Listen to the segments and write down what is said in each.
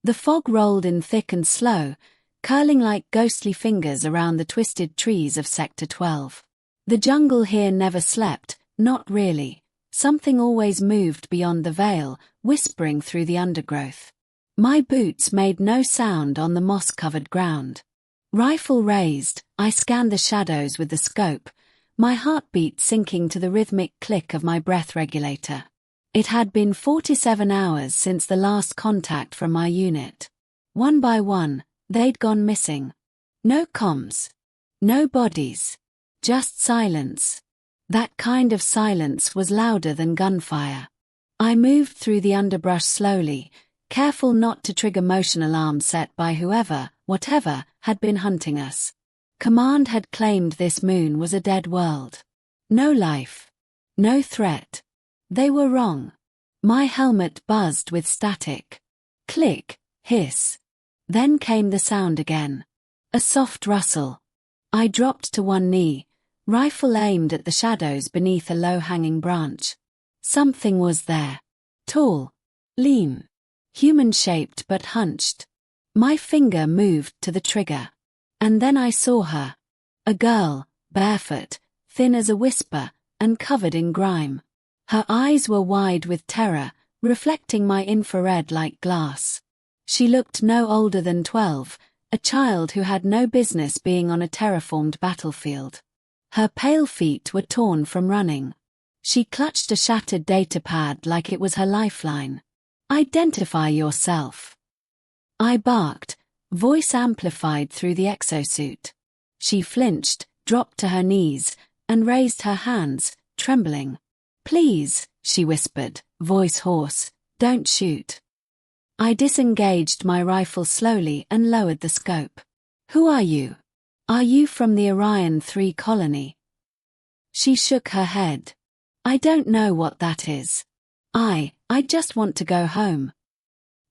The fog rolled in thick and slow, curling like ghostly fingers around the twisted trees of Sector 12. The jungle here never slept, not really. Something always moved beyond the veil, whispering through the undergrowth. My boots made no sound on the moss-covered ground. Rifle raised, I scanned the shadows with the scope, my heartbeat sinking to the rhythmic click of my breath regulator. It had been 47 hours since the last contact from my unit. One by one, they'd gone missing. No comms. No bodies. Just silence. That kind of silence was louder than gunfire. I moved through the underbrush slowly, careful not to trigger motion alarms set by whatever, had been hunting us. Command had claimed this moon was a dead world. No life. No threat. They were wrong. My helmet buzzed with static. Click, hiss. Then came the sound again. A soft rustle. I dropped to one knee, rifle aimed at the shadows beneath a low-hanging branch. Something was there. Tall. Lean. Human-shaped but hunched. My finger moved to the trigger. And then I saw her. A girl, barefoot, thin as a whisper, and covered in grime. Her eyes were wide with terror, reflecting my infrared like glass. She looked no older than 12, a child who had no business being on a terraformed battlefield. Her pale feet were torn from running. She clutched a shattered datapad like it was her lifeline. Identify yourself. I barked, voice amplified through the exosuit. She flinched, dropped to her knees, and raised her hands, trembling. Please, she whispered, voice hoarse, don't shoot. I disengaged my rifle slowly and lowered the scope. Who are you? Are you from the Orion 3 colony? She shook her head. I don't know what that is. I just want to go home.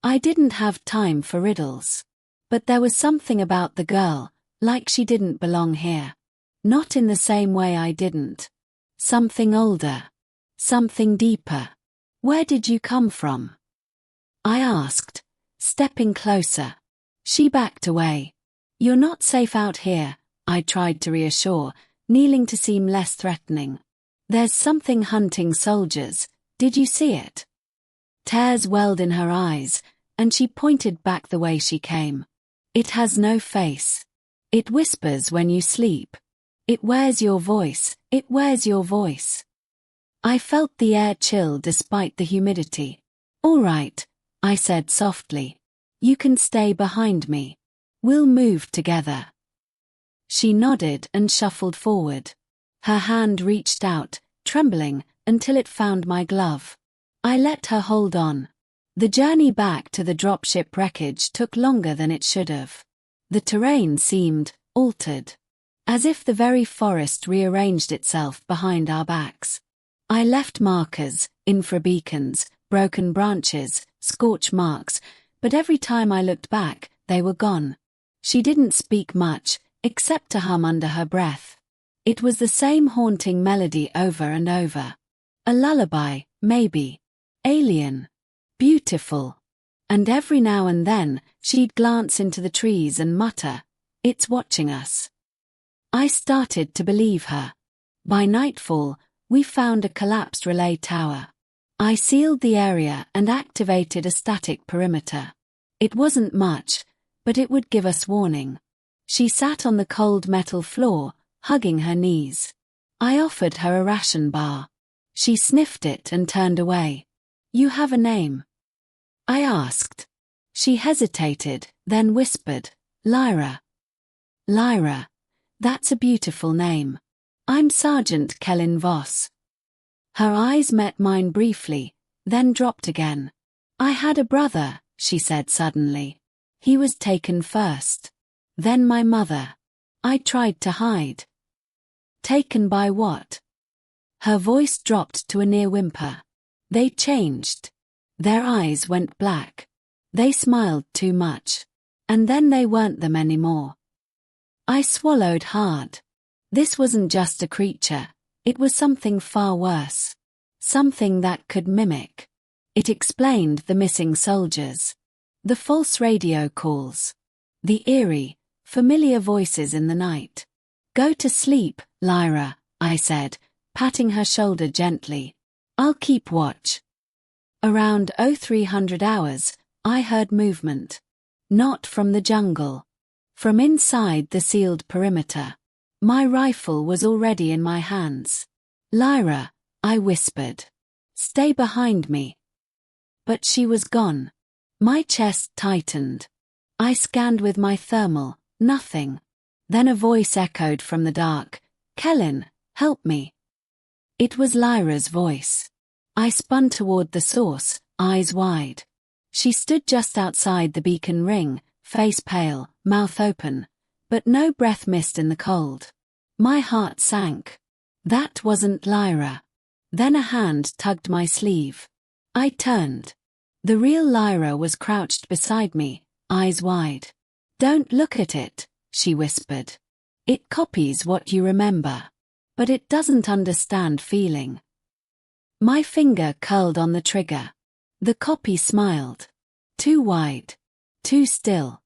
I didn't have time for riddles. But there was something about the girl, like she didn't belong here. Not in the same way I didn't. Something older. Something deeper. Where did you come from? I asked, stepping closer. She backed away. You're not safe out here, I tried to reassure, kneeling to seem less threatening. There's something hunting soldiers, did you see it? Tears welled in her eyes, and she pointed back the way she came. It has no face. It whispers when you sleep. It wears your voice, it wears your voice. I felt the air chill despite the humidity. All right, I said softly. You can stay behind me. We'll move together. She nodded and shuffled forward. Her hand reached out, trembling, until it found my glove. I let her hold on. The journey back to the dropship wreckage took longer than it should have. The terrain seemed altered, as if the very forest rearranged itself behind our backs. I left markers, infrabeacons, broken branches, scorch marks, but every time I looked back, they were gone. She didn't speak much, except to hum under her breath. It was the same haunting melody over and over. A lullaby, maybe. Alien. Beautiful. And every now and then, she'd glance into the trees and mutter, "It's watching us." I started to believe her. By nightfall, we found a collapsed relay tower. I sealed the area and activated a static perimeter. It wasn't much, but it would give us warning. She sat on the cold metal floor, hugging her knees. I offered her a ration bar. She sniffed it and turned away. You have a name? I asked. She hesitated, then whispered, Lyra. Lyra. That's a beautiful name. I'm Sergeant Kellen Voss. Her eyes met mine briefly, then dropped again. I had a brother, she said suddenly. He was taken first. Then my mother. I tried to hide. Taken by what? Her voice dropped to a near whimper. They changed. Their eyes went black. They smiled too much. And then they weren't them anymore. I swallowed hard. This wasn't just a creature. It was something far worse. Something that could mimic. It explained the missing soldiers. The false radio calls. The eerie, familiar voices in the night. Go to sleep, Lyra, I said, patting her shoulder gently. I'll keep watch. Around 0300 hours, I heard movement. Not from the jungle. From inside the sealed perimeter. My rifle was already in my hands. Lyra, I whispered. Stay behind me. But she was gone. My chest tightened. I scanned with my thermal, nothing. Then a voice echoed from the dark. Kellen, help me. It was Lyra's voice. I spun toward the source, eyes wide. She stood just outside the beacon ring, face pale, mouth open, but no breath missed in the cold. My heart sank. That wasn't Lyra. Then a hand tugged my sleeve. I turned. The real Lyra was crouched beside me, eyes wide. Don't look at it, she whispered. It copies what you remember. But it doesn't understand feeling. My finger curled on the trigger. The copy smiled. Too wide. Too still.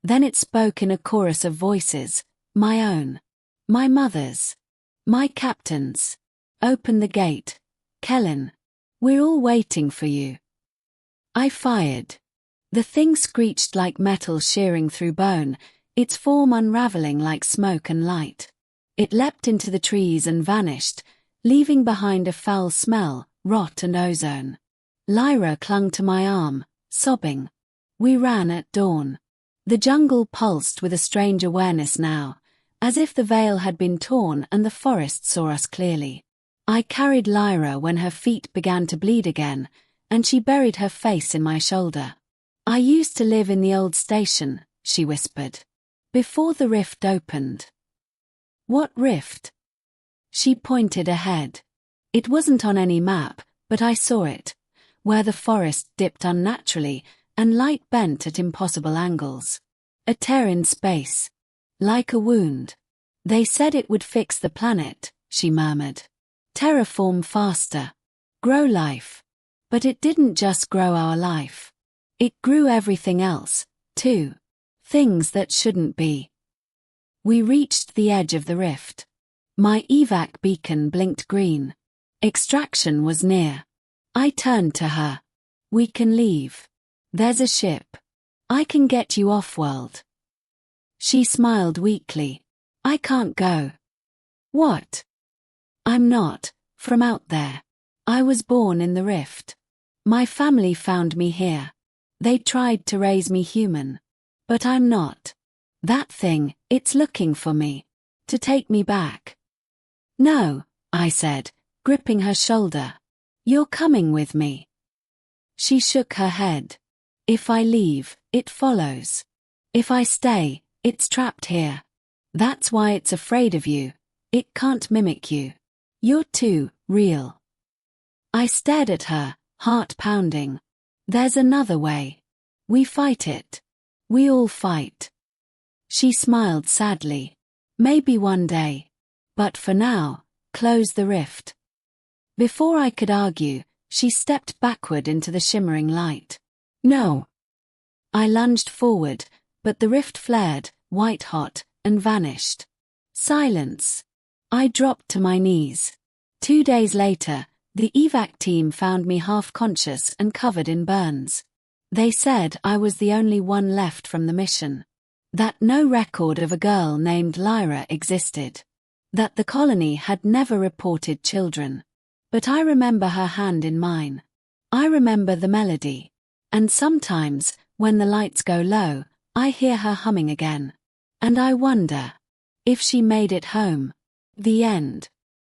Then it spoke in a chorus of voices, my own. My mother's. My captain's. Open the gate. Kellen. We're all waiting for you. I fired. The thing screeched like metal shearing through bone, its form unraveling like smoke and light. It leapt into the trees and vanished, leaving behind a foul smell, rot and ozone. Lyra clung to my arm, sobbing. We ran at dawn. The jungle pulsed with a strange awareness now, as if the veil had been torn and the forest saw us clearly. I carried Lyra when her feet began to bleed again, and she buried her face in my shoulder. I used to live in the old station, she whispered. Before the rift opened. What rift? She pointed ahead. It wasn't on any map, but I saw it, where the forest dipped unnaturally and light bent at impossible angles. A tear in space. Like a wound. They said it would fix the planet, she murmured. Terraform faster. Grow life. But it didn't just grow our life. It grew everything else, too. Things that shouldn't be. We reached the edge of the rift. My evac beacon blinked green. Extraction was near. I turned to her. We can leave. There's a ship. I can get you off-world. She smiled weakly. I can't go. What? I'm not, from out there. I was born in the rift. My family found me here. They tried to raise me human. But I'm not. That thing, it's looking for me. To take me back. No, I said, gripping her shoulder. You're coming with me. She shook her head. If I leave, it follows. If I stay, it's trapped here. That's why it's afraid of you. It can't mimic you. You're too real. I stared at her, heart pounding. There's another way. We fight it. We all fight. She smiled sadly. Maybe one day. But for now, close the rift. Before I could argue, she stepped backward into the shimmering light. No. I lunged forward, but the rift flared, white-hot, and vanished. Silence. I dropped to my knees. 2 days later, the evac team found me half-conscious and covered in burns. They said I was the only one left from the mission. That no record of a girl named Lyra existed. That the colony had never reported children. But I remember her hand in mine. I remember the melody. And sometimes, when the lights go low, I hear her humming again. And I wonder if she made it home. The end.